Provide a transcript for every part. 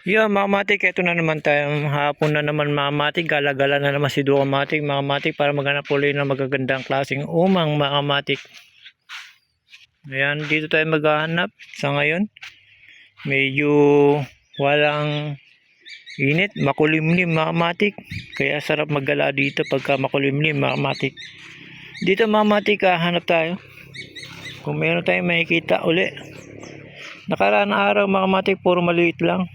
Yeah, mga matik, eto na naman tayo. Hapon na naman mga matik. Gala-gala na naman si Duo matik, mga matik, para maghanap ulit ng magagandang klaseng umang mga matik. Ayan, dito tayo maghahanap sa ngayon. Medyo walang init, makulimlim mga matik. Kaya sarap maggala dito pagka makulimlim mga matik. Dito mga matik, hanap tayo. Kung meron tayong makikita uli. Nakaraan na araw mga matik, puro maliit lang.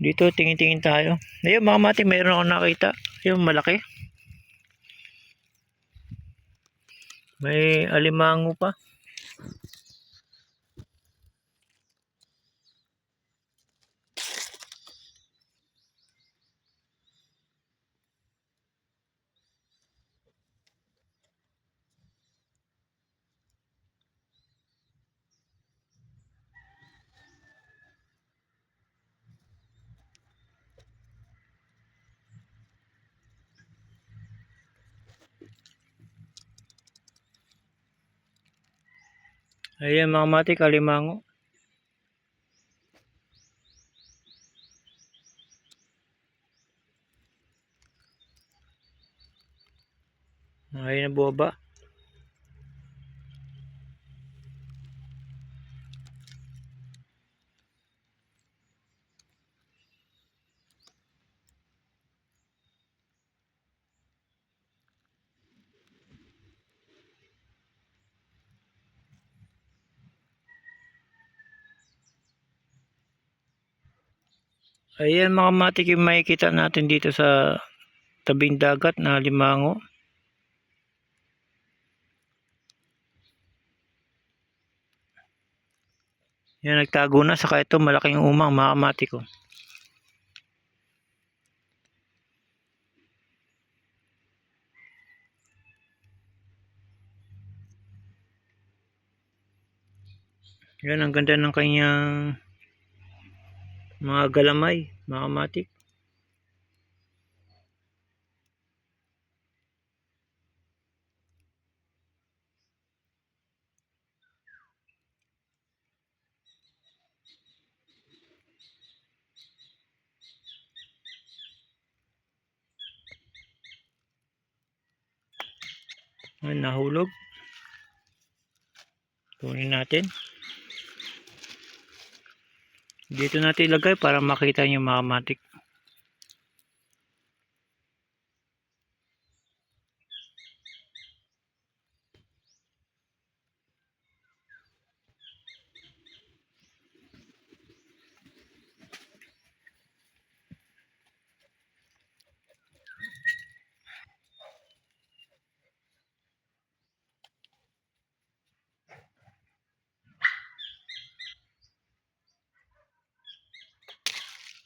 Dito tingin-tingin tayo. Ayun mga matik, mayroon ako nakita. Ayun, malaki. May alimango pa. Ayan mga matik, alimango. Ayan na buwaba. Ayan mga matik, yung makikita natin dito sa tabing dagat na alimango. Yan, nagtago na. Saka ito, malaking umang mga matik ko. Yan, ang ganda ng kanyang mga galamay mga matik. Ayan, nahulog. Kunin natin. Dito natin ilagay para makita nyo mga matik.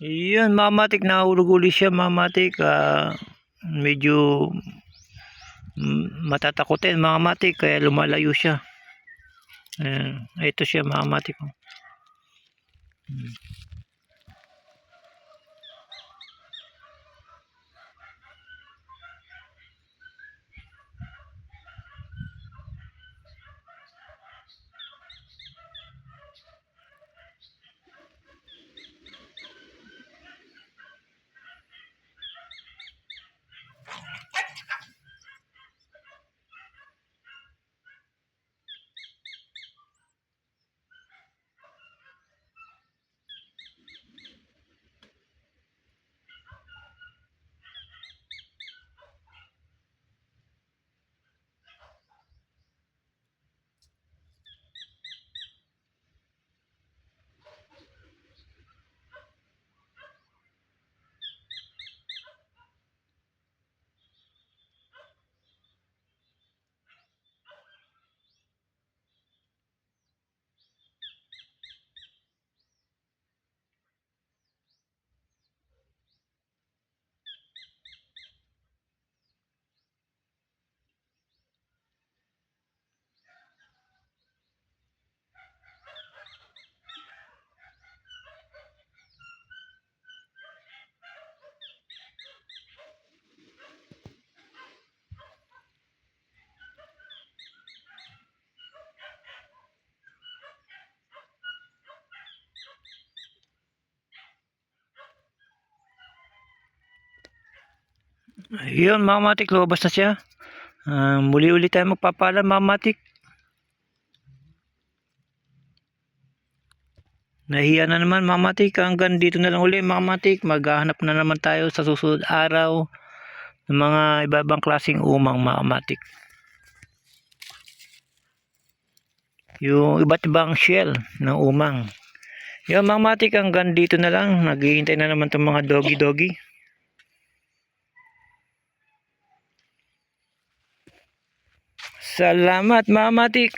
Yun mga matik, nahulog uli siya mga matik. Medyo matatakotin mga matik, kaya lumalayo siya. Ito siya mga matik. Ayun mga matik, lumabas na siya. Muli-uli tayo magpapaalam mga matik. Nahiya na naman mga matik. Hanggang dito na lang uli mga matik. Maghahanap na naman tayo sa susunod araw ng mga iba-ibang klaseng umang mga matik. Yung iba't ibang shell ng umang. Yung mga matik, hanggang dito na lang. Naghihintay na naman itong mga doggy. Salamat mga matik.